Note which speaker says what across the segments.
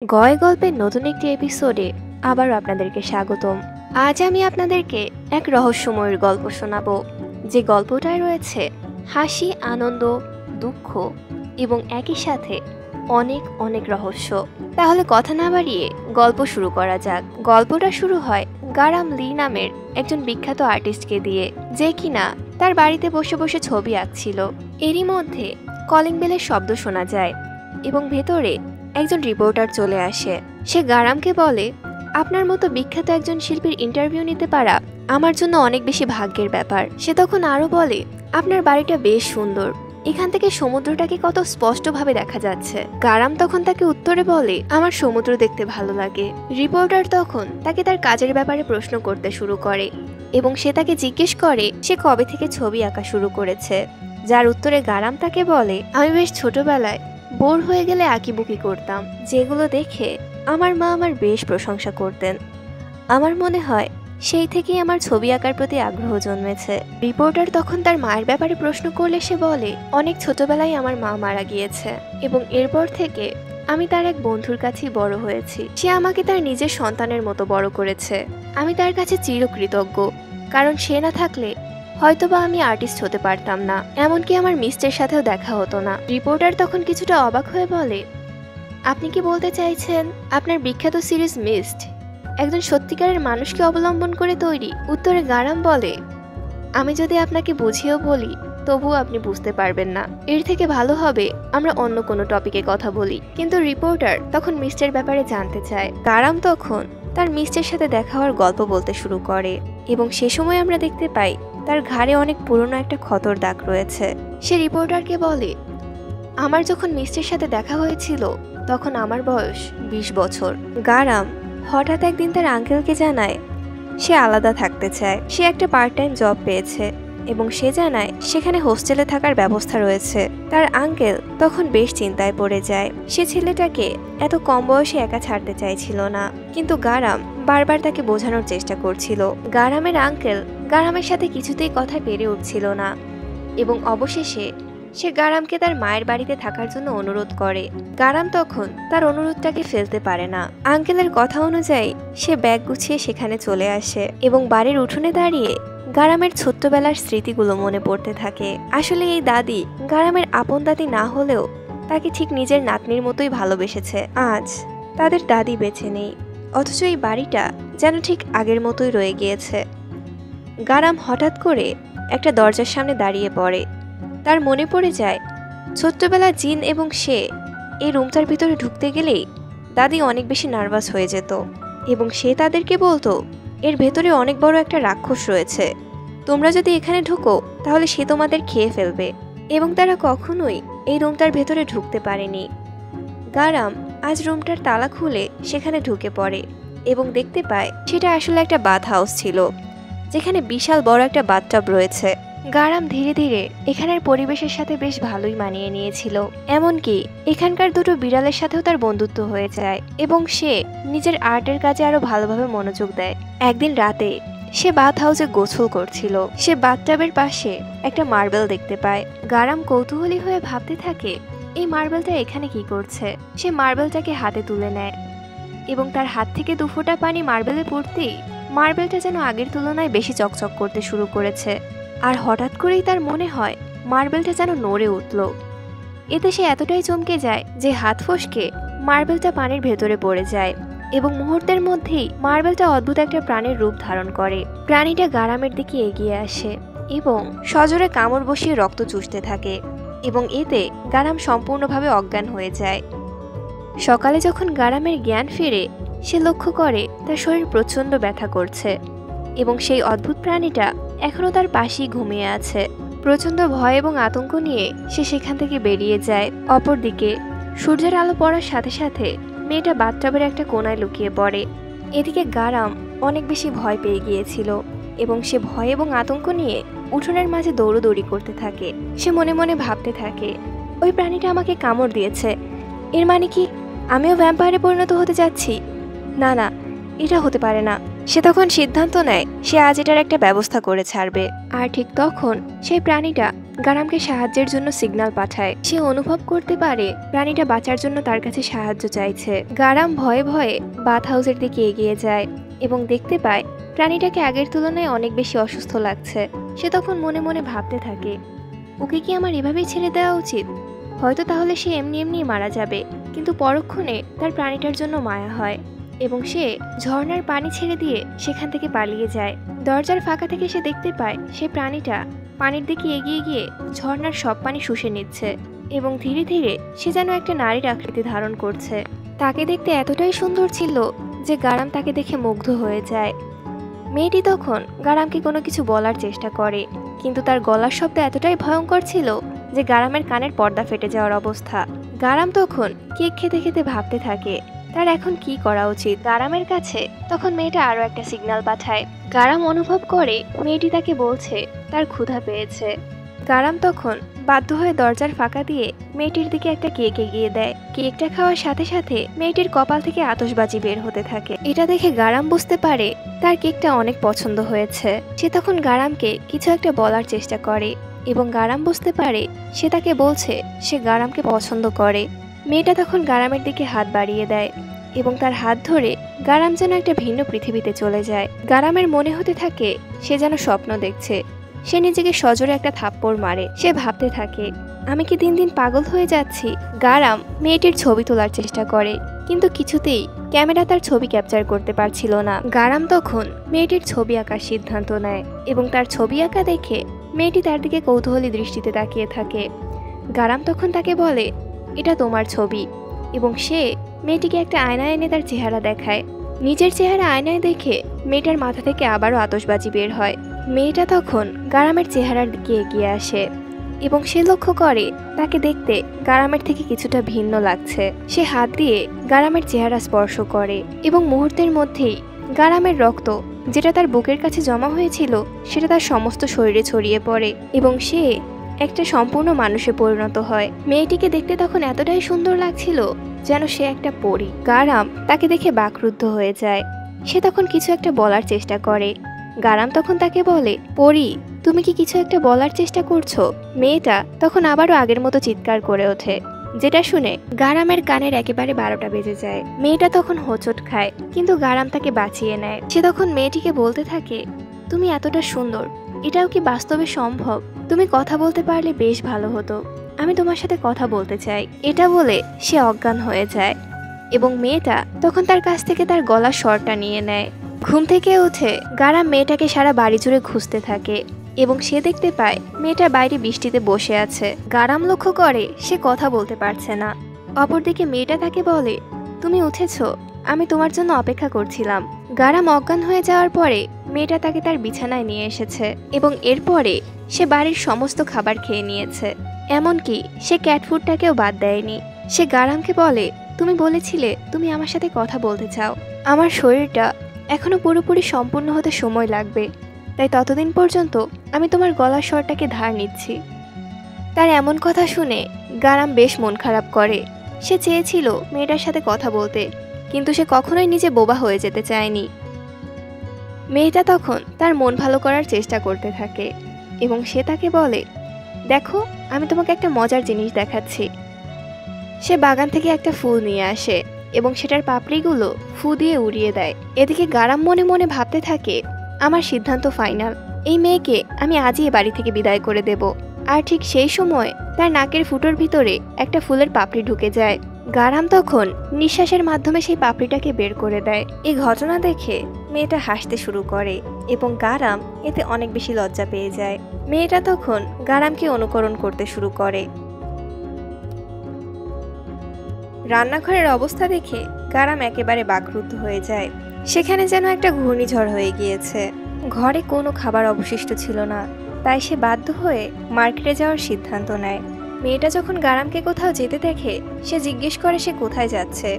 Speaker 1: গয় গল্পের নতুন একটি এপিসোডে আবারও আপনাদেরকে স্বাগতম। আজ আমি আপনাদেরকে এক রহস্যময়ের গল্প শোনাবো, যে গল্পটায় রয়েছে হাসি, আনন্দ, দুঃখ এবং একই সাথে অনেক অনেক রহস্য। তাহলে কথা না বাড়িয়ে গল্প শুরু করা যাক। গল্পটা শুরু হয় গারাম লি নামের একজন বিখ্যাত আর্টিস্টকে দিয়ে, যে কিনা তার বাড়িতে বসে বসে ছবি আঁকছিল। এরই মধ্যে কলিং বেলের শব্দ শোনা যায় এবং ভেতরে একজন রিপোর্টার চলে আসে। সে গারামকে বলে, আপনার মতো বিখ্যাত একজন শিল্পীর ইন্টারভিউ নিতে পারা আমার জন্য অনেক বেশি ভাগ্যের ব্যাপার। সে তখন আরো বলে, আপনার বাড়িটা বেশ সুন্দর, এখান থেকে সমুদ্রটাকে কত স্পষ্টভাবে দেখা যাচ্ছে। গারাম তখন তাকে উত্তরে বলে, আমার সমুদ্র দেখতে ভালো লাগে। রিপোর্টার তখন তাকে তার কাজের ব্যাপারে প্রশ্ন করতে শুরু করে এবং সে তাকে জিজ্ঞেস করে সে কবে থেকে ছবি আঁকা শুরু করেছে, যার উত্তরে গারাম তাকে বলে, আমি বেশ ছোটবেলায় বোর হয়ে গেলে আঁকিবুকি করতাম, যেগুলো দেখে আমার মা আমার বেশ প্রশংসা করতেন। আমার মনে হয় সেই থেকেই আমার ছবি আঁকার প্রতি আগ্রহ জন্মেছে। রিপোর্টার তখন তার মায়ের ব্যাপারে প্রশ্ন করলে সে বলে, অনেক ছোটবেলায় আমার মা মারা গিয়েছে এবং এরপর থেকে আমি তার এক বন্ধুর কাছেই বড় হয়েছি। সে আমাকে তার নিজের সন্তানের মতো বড় করেছে। আমি তার কাছে চিরকৃতজ্ঞ, কারণ সে না থাকলে হয়তোবা আমি আর্টিস্ট হতে পারতাম না, এমনকি আমার মিস্টের সাথেও দেখা হতো না। রিপোর্টার তখন কিছুটা অবাক হয়ে বলে, আপনি কি বলতে চাইছেন আপনার বিখ্যাত সিরিজ মিস্ট একজন সত্যিকারের মানুষকে অবলম্বন করে তৈরি? উত্তরে গারাম বলে, আমি যদি আপনাকে বুঝিয়েও বলি তবুও আপনি বুঝতে পারবেন না। এর থেকে ভালো হবে আমরা অন্য কোনো টপিকে কথা বলি। কিন্তু রিপোর্টার তখন মিস্টের ব্যাপারে জানতে চায়। গারাম তখন তার মিস্টের সাথে দেখা হওয়ার গল্প বলতে শুরু করে এবং সে সময় আমরা দেখতে পাই তার ঘাড়ে অনেক পুরনো একটা ক্ষতর দাগ রয়েছে। সে রিপোর্টারকে বলে, আমার যখন মিস্টের সাথে দেখা হয়েছিল তখন আমার বয়স 20 বছর। গারাম হঠাৎ একদিন তার আঙ্কেলকে জানায় সে আলাদা থাকতে চায়। সে একটা পার্ট টাইম জব পেয়েছে এবং সে জানায় সেখানে হোস্টেলে থাকার ব্যবস্থা রয়েছে। তার আঙ্কেল তখন বেশ চিন্তায় পড়ে যায়। সে ছেলেটাকে এত কম বয়সে একা ছাড়তে চাইছিল না, কিন্তু গারাম বারবার তাকে বোঝানোর চেষ্টা করছিল। গারামের আঙ্কেল গারামের সাথে কিছুতেই কথা পেরে উঠছিল না এবং অবশেষে সে গারামকে তার মায়ের বাড়িতে থাকার জন্য অনুরোধ করে। গারাম তখন তার অনুরোধটাকে ফেলতে পারে না। আঙ্কেলের কথা অনুযায়ী সে ব্যাগ গুছিয়ে সেখানে চলে আসে এবং বাড়ির উঠোনে দাঁড়িয়ে গারামের ছোট্টবেলার স্মৃতিগুলো মনে পড়তে থাকে। আসলে এই দাদি গারামের আপন দাদি না হলেও তাকে ঠিক নিজের নাতনির মতোই ভালোবেসেছে। আজ তাদের দাদি বেঁচে নেই, অথচ এই বাড়িটা যেন ঠিক আগের মতোই রয়ে গিয়েছে। গারাম হঠাৎ করে একটা দরজার সামনে দাঁড়িয়ে পড়ে। তার মনে পড়ে যায় ছোট্টবেলা জিন এবং সে এই রুমটার ভিতরে ঢুকতে গেলেই দাদি অনেক বেশি নার্ভাস হয়ে যেত এবং সে তাদেরকে বলতো, এর ভেতরে অনেক বড় একটা রাক্ষস রয়েছে, তোমরা যদি এখানে ঢুকো তাহলে সে তোমাদের খেয়ে ফেলবে, এবং তারা কখনোই এই রুমটার ভেতরে ঢুকতে পারেনি। গারাম আজ রুমটার তালা খুলে সেখানে ঢুকে পড়ে এবং দেখতে পায় সেটা আসলে একটা বাথ হাউস ছিল, যেখানে বিশাল বড় একটা বাথটব রয়েছে। গারাম ধীরে ধীরে এখানের পরিবেশের সাথে বেশ ভালোই মানিয়ে নিয়েছিল, এমনকি এখানকার দুটো বিড়ালের সাথেও তার বন্ধুত্ব হয়ে যায় এবং সে নিজের আর্টের কাজে আরো ভালোভাবে মনোযোগ দেয়। একদিন রাতে সে বাথ হাউসে গোসল করছিল। সে বাথটাবের পাশে একটা মার্বেল দেখতে পায়। গারাম কৌতূহলী হয়ে ভাবতে থাকে, এই মার্বেলটা এখানে কি করছে? সে মার্বেলটাকে হাতে তুলে নেয় এবং তার হাত থেকে 2 ফোঁটা পানি মার্বেলে পড়তেই মার্বেলটা যেন আগের তুলনায় বেশি চকচক করতে শুরু করেছে। আর হঠাৎ করেই তার মনে হয় মার্বেলটা যেন নড়ে উঠল। এতে সে এতটাই চমকে যায় যে হাত ফসকে মার্বেলটা পানির ভেতরে পড়ে যায় এবং মুহূর্তের মধ্যেই মার্বেলটা অদ্ভুত একটা প্রাণীর রূপ ধারণ করে। প্রাণীটা গারামের দিকে এগিয়ে আসে এবং সজোরে কামড় বসিয়ে রক্ত চুষতে থাকে এবং এতে গারাম সম্পূর্ণভাবে অজ্ঞান হয়ে যায়। সকালে যখন গারামের জ্ঞান ফিরে, সে লক্ষ্য করে তার শরীর প্রচণ্ড ব্যথা করছে এবং সেই অদ্ভুত প্রাণীটা এখনও তার পাশেই ঘুমিয়ে আছে। প্রচণ্ড ভয় এবং আতঙ্ক নিয়ে সে সেখান থেকে বেরিয়ে যায়। অপরদিকে সূর্যের আলো পড়ার সাথে সাথে মেয়েটা বাথটবের একটা কোণায় লুকিয়ে পড়ে। এদিকে গারাম অনেক বেশি ভয় পেয়ে গিয়েছিল এবং সে ভয় এবং আতঙ্ক নিয়ে উঠোনের মাঝে দৌড়দৌড়ি করতে থাকে। সে মনে মনে ভাবতে থাকে, ওই প্রাণীটা আমাকে কামড় দিয়েছে, এর মানে কি আমিও ভ্যাম্পায়ারে পরিণত হতে যাচ্ছি? না না, এটা হতে পারে না। সে তখন সিদ্ধান্ত নেয় সে আজ এটার একটা ব্যবস্থা করে ছাড়বে। আর ঠিক তখন সেই প্রাণীটা গারামকে সাহায্যের জন্য সিগন্যাল পাঠায়। সে অনুভব করতে পারে প্রাণীটা বাঁচার জন্য তার কাছে সাহায্য চাইছে। গারাম ভয়ে ভয়ে বাথ হাউসের দিকে এগিয়ে যায় এবং দেখতে পায় প্রাণীটাকে আগের তুলনায় অনেক বেশি অসুস্থ লাগছে। সে তখন মনে মনে ভাবতে থাকে, ওকে কি আমার এভাবেই ছেড়ে দেওয়া উচিত? হয়তো তাহলে সে এমনি এমনি মারা যাবে। কিন্তু পরক্ষণে তার প্রাণীটার জন্য মায়া হয় এবং সে ঝর্ণার পানি ছেড়ে দিয়ে সেখান থেকে পালিয়ে যায়। দরজার ফাঁকা থেকে সে দেখতে পায় সে প্রাণীটা পানির দিকে এগিয়ে গিয়ে ঝর্ণার সব পানি শুষে নিচ্ছে এবং ধীরে ধীরে সে যেন একটা নারীর আকৃতি ধারণ করছে। তাকে দেখতে এতটাই সুন্দর ছিল যে গারাম তাকে দেখে মুগ্ধ হয়ে যায়। মেয়েটি তখন গারামকে কোনো কিছু বলার চেষ্টা করে, কিন্তু তার গলার শব্দ এতটাই ভয়ঙ্কর ছিল যে গারামের কানের পর্দা ফেটে যাওয়ার অবস্থা। গারাম তখন কেক খেতে খেতে ভাবতে থাকে তার এখন কি করা উচিত। গারামের কাছে তখন মেয়েটা আরও একটা সিগন্যাল পাঠায়। গারাম অনুভব করে মেয়েটি তাকে বলছে তার ক্ষুধা পেয়েছে। গারাম তখন বাধ্য হয়ে দরজার ফাঁকা দিয়ে মেয়েটির দিকে একটা কেক এগিয়ে দেয়। কেকটা খাওয়ার সাথে সাথে মেয়েটির কপাল থেকে আতশবাজি বের হতে থাকে। এটা দেখে গারাম বুঝতে পারে তার কেকটা অনেক পছন্দ হয়েছে। সে তখন গারামকে কিছু একটা বলার চেষ্টা করে এবং গারাম বুঝতে পারে সে তাকে বলছে সে গারামকে পছন্দ করে। মেয়েটা তখন গারামের দিকে হাত বাড়িয়ে দেয় এবং তার হাত ধরে গারাম যেন একটা ভিন্ন পৃথিবীতে চলে যায়। গারামের মনে হতে থাকে সে যেন স্বপ্ন দেখছে। সে নিজেকে সজোরে একটা থাপ্পড় মারে। সে ভাবতে থাকে, আমি কি দিন দিন পাগল হয়ে যাচ্ছি? গারাম মেয়েটির ছবি তোলার চেষ্টা করে, কিন্তু কিছুতেই ক্যামেরা তার ছবি ক্যাপচার করতে পারছিল না। গারাম তখন মেয়েটির ছবি আঁকার সিদ্ধান্ত নেয় এবং তার ছবি আঁকা দেখে মেয়েটি তার দিকে কৌতূহলী দৃষ্টিতে তাকিয়ে থাকে। গারাম তখন তাকে বলে, এটা তোমার ছবি, এবং সে মেয়েটিকে একটা আয়নায় এনে তার চেহারা দেখায়। নিজের চেহারা আয়নায় দেখে মেয়েটার মাথা থেকে আবারও আতশবাজি বের হয়। মেয়েটা তখন গারামের চেহারার দিকে এগিয়ে আসে এবং সে লক্ষ্য করে তাকে দেখতে গারামের থেকে কিছুটা ভিন্ন লাগছে। সে হাত দিয়ে গারামের চেহারা স্পর্শ করে এবং মুহূর্তের মধ্যেই গারামের রক্ত যেটা তার বুকের কাছে জমা হয়েছিল সেটা তার সমস্ত শরীরে ছড়িয়ে পড়ে এবং সে একটা সম্পূর্ণ মানুষে পরিণত হয়। মেয়েটিকে দেখতে তখন এতটাই সুন্দর লাগছিল যেন সে একটা পরী। গারাম তাকে দেখে বাকরুদ্ধ হয়ে যায়। সে তখন কিছু একটা বলার চেষ্টা করে। গারাম তখন তাকে বলে, পরী, তুমি কি কিছু একটা বলার চেষ্টা করছো? মেয়েটা তখন আবারও আগের মতো চিৎকার করে ওঠে, যেটা শুনে গারামের কানের একেবারে 12টা বেজে যায়। মেয়েটা তখন হোঁচট খায়, কিন্তু গারাম তাকে বাঁচিয়ে নেয়। সে তখন মেয়েটিকে বলতে থাকে, তুমি এতটা সুন্দর, এটাও কি বাস্তবে সম্ভব? তুমি কথা বলতে পারলে বেশ ভালো হতো, আমি তোমার সাথে কথা বলতে চাই। এটা বলে সে অজ্ঞান হয়ে যায় এবং মেয়েটা তখন তার কাছ থেকে তার গলার স্বরটা নিয়ে নেয়। ঘুম থেকে উঠে গারাম মেয়েটাকে সারা বাড়ি জুড়ে খুঁজতে থাকে এবং সে দেখতে পায় মেয়েটা বাইরে বৃষ্টিতে বসে আছে। গারাম লক্ষ্য করে সে কথা বলতে পারছে না। অপরদিকে মেয়েটা তাকে বলে, তুমি উঠেছো, আমি তোমার জন্য অপেক্ষা করছিলাম। গারাম অজ্ঞান হয়ে যাওয়ার পরে মেয়েটা তাকে তার বিছানায় নিয়ে এসেছে এবং এরপরে সে বাড়ির সমস্ত খাবার খেয়ে নিয়েছে, এমনকি সে ক্যাটফুডটাকেও বাদ দেয়নি। সে গারামকে বলে, তুমি বলেছিলে তুমি আমার সাথে কথা বলতে চাও, আমার শরীরটা এখনো পুরোপুরি সম্পূর্ণ হতে সময় লাগবে, তাই ততদিন পর্যন্ত আমি তোমার গলার স্বরটাকে ধার নিচ্ছি। তার এমন কথা শুনে গারাম বেশ মন খারাপ করে। সে চেয়েছিল মেয়েটার সাথে কথা বলতে, কিন্তু সে কখনোই নিজে বোবা হয়ে যেতে চায়নি। মেয়েটা তখন তার মন ভালো করার চেষ্টা করতে থাকে এবং সে তাকে বলে, দেখো, আমি তোমাকে একটা মজার জিনিস দেখাচ্ছি। সে বাগান থেকে একটা ফুল নিয়ে আসে এবং সেটার পাপড়িগুলো ফু দিয়ে উড়িয়ে দেয়। এদিকে গারাম মনে মনে ভাবতে থাকে, আমার সিদ্ধান্ত ফাইনাল, এই মেয়েকে আমি আজই এ বাড়ি থেকে বিদায় করে দেব। আর ঠিক সেই সময় তার নাকের ফুটোর ভিতরে একটা ফুলের পাপড়ি ঢুকে যায়। গারাম তখন নিঃশ্বাসের মাধ্যমে সেই পাপড়িটাকে বের করে দেয়। এই ঘটনা দেখে মেয়েটা হাসতে শুরু করে এবং গারাম এতে অনেক বেশি লজ্জা পেয়ে যায়। মেয়েটা তখন গারামকে অনুকরণ করতে শুরু করে। রান্নাঘরের অবস্থা দেখে গারাম একেবারে বাকরুদ্ধ হয়ে যায়। সেখানে যেন একটা ঘূর্ণিঝড় হয়ে গিয়েছে। ঘরে কোনো খাবার অবশিষ্ট ছিল না, তাই সে বাধ্য হয়ে মার্কেটে যাওয়ার সিদ্ধান্ত নেয়। মেয়েটা যখন গারামকে কোথাও যেতে দেখে সে জিজ্ঞেস করে সে কোথায় যাচ্ছে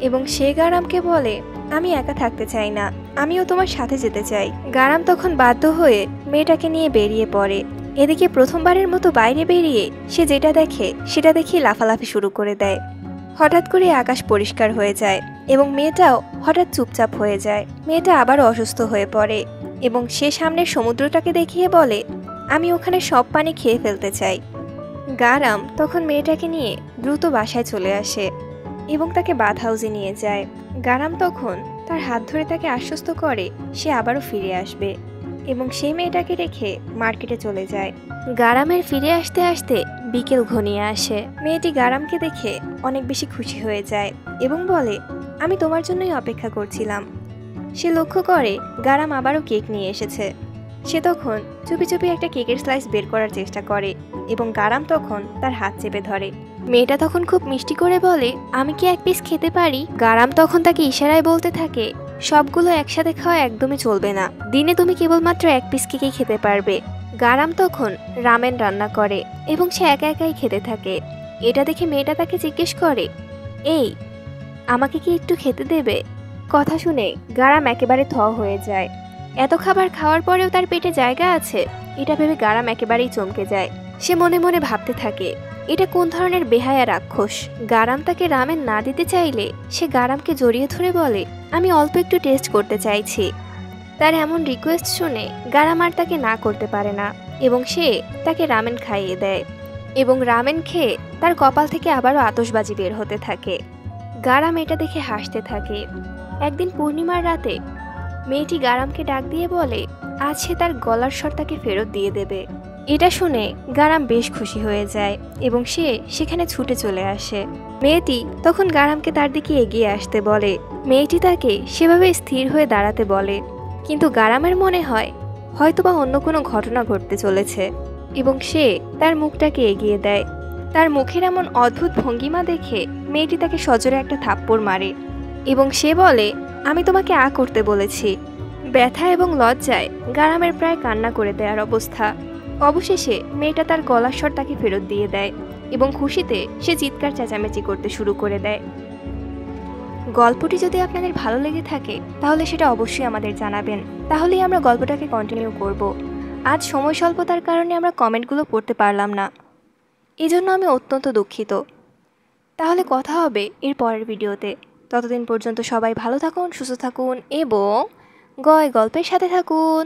Speaker 1: এবং সে গারামকে বলে, আমি একা থাকতে চাই না, আমিও তোমার সাথে যেতে চাই। গারাম তখন বাধ্য হয়ে মেয়েটাকে নিয়ে বেরিয়ে পড়ে। এদিকে প্রথমবারের মতো বাইরে বেরিয়ে সে যেটা দেখে সেটা দেখে লাফালাফি শুরু করে দেয়। হঠাৎ করে আকাশ পরিষ্কার হয়ে যায় এবং মেয়েটাও হঠাৎ চুপচাপ হয়ে যায়। মেয়েটা আবারও অসুস্থ হয়ে পড়ে এবং সে সামনের সমুদ্রটাকে দেখিয়ে বলে, আমি ওখানে সব পানি খেয়ে ফেলতে চাই। গারাম তখন মেয়েটাকে নিয়ে দ্রুত বাসায় চলে আসে এবং তাকে বাথ হাউসে নিয়ে যায়। গারাম তখন তার হাত ধরে তাকে আশ্বস্ত করে সে আবারও ফিরে আসবে এবং সেই মেয়েটাকে রেখে মার্কেটে চলে যায়। গারামের ফিরে আসতে আসতে বিকেল ঘনিয়ে আসে। মেয়েটি গারামকে দেখে অনেক বেশি খুশি হয়ে যায় এবং বলে, আমি তোমার জন্যই অপেক্ষা করছিলাম। সে লক্ষ্য করে গারাম আবারও কেক নিয়ে এসেছে। সে তখন চুপি চুপি একটা কেকের স্লাইস বের করার চেষ্টা করে এবং গারাম তখন তার হাত চেপে ধরে। মেয়েটা তখন খুব মিষ্টি করে বলে, আমি কি এক পিস খেতে পারি? গারাম তখন তাকে ইশারায় বলতে থাকে, সবগুলো একসাথে খাওয়া একদমই চলবে না, দিনে তুমি কেবলমাত্র এক পিস কেকেই খেতে পারবে। গারাম তখন রামেন রান্না করে এবং সে একা একাই খেতে থাকে। এটা দেখে মেয়েটা তাকে জিজ্ঞেস করে, এই আমাকে কি একটু খেতে দেবে? কথা শুনে গারাম একেবারে থ হয়ে যায়। এত খাবার খাওয়ার পরেও তার পেটে জায়গা আছে, এটা ভেবে গারাম একেবারেই চমকে যায়। সে মনে মনে ভাবতে থাকে, এটা কোন ধরনের বেহায়া রাক্ষস। গারাম তাকে রামেন না দিতে চাইলে সে গারামকে জড়িয়ে ধরে বলে, আমি অল্প একটু টেস্ট করতে চাইছি। তার এমন রিকোয়েস্ট শুনে গারাম আর তাকে না করতে পারে না এবং সে তাকে রামেন খাইয়ে দেয় এবং রামেন খেয়ে তার কপাল থেকে আবারও আতশবাজি বের হতে থাকে। গারাম এটা দেখে হাসতে থাকে। একদিন পূর্ণিমার রাতে মেয়েটি গারামকে ডাক দিয়ে বলে, আজ সে তার গলার স্বর তাকে ফেরত দিয়ে দেবে। এটা শুনে গারাম বেশ খুশি হয়ে যায় এবং সে সেখানে ছুটে চলে আসে। মেয়েটি তখন গারামকে তার দিকে এগিয়ে আসতে বলে। মেয়েটি তাকে সেভাবে স্থির হয়ে দাঁড়াতে বলে, কিন্তু গারামের মনে হয় হয়তোবা অন্য কোনো ঘটনা ঘটতে চলেছে এবং সে তার মুখটাকে এগিয়ে দেয়। তার মুখের এমন অদ্ভুত ভঙ্গিমা দেখে মেয়েটি তাকে সজোরে একটা থাপ্পড় মারে এবং সে বলে, আমি তোমাকে করতে বলেছি। ব্যথা এবং লজ্জায় গারামের প্রায় কান্না করে দেওয়ার অবস্থা। অবশেষে মেয়েটা তার গলার স্বর তাকে ফেরত দিয়ে দেয় এবং খুশিতে সে চিৎকার চেঁচামেচি করতে শুরু করে দেয়। গল্পটি যদি আপনাদের ভালো লেগে থাকে তাহলে সেটা অবশ্যই আমাদের জানাবেন, তাহলেই আমরা গল্পটাকে কন্টিনিউ করব। আজ সময় স্বল্পতার কারণে আমরা কমেন্টগুলো পড়তে পারলাম না, এজন্য আমি অত্যন্ত দুঃখিত। তাহলে কথা হবে এর পরের ভিডিওতে। ততদিন পর্যন্ত সবাই ভালো থাকুন, সুস্থ থাকুন এবং গল্পের সাথে থাকুন।